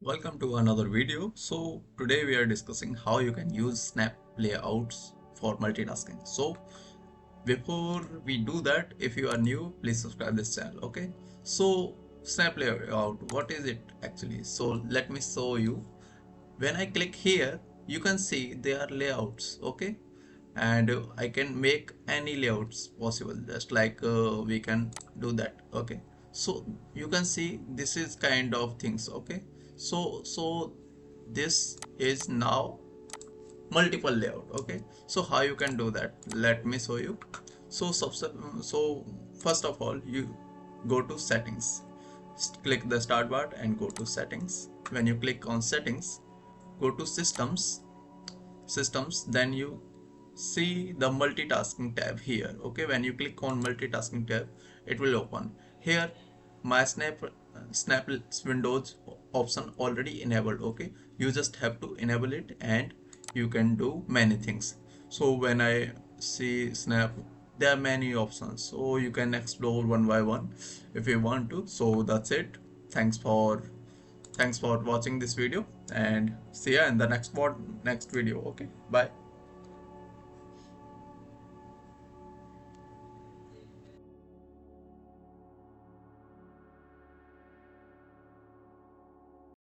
Welcome to another video. So today we are discussing how you can use snap layouts for multitasking. So before we do that, if you are new, please subscribe this channel. Okay, so snap layout, what is it actually? So let me show you. When I click here, you can see there are layouts. Okay, and I can make any layouts possible, just like we can do that. Okay, so you can see this is kind of things. Okay, so this is now multiple layout. Okay, so how you can do that, let me show you. So first of all, you go to settings, click the start bar and go to settings. When you click on settings, go to systems, then you see the multitasking tab here. Okay, when you click on multitasking tab, it will open here. My snap windows option already enabled. Okay, you just have to enable it and you can do many things. So when I see snap, there are many options, so you can explore one by one if you want to. So that's it. Thanks for watching this video, and see ya in the next video. Okay, bye.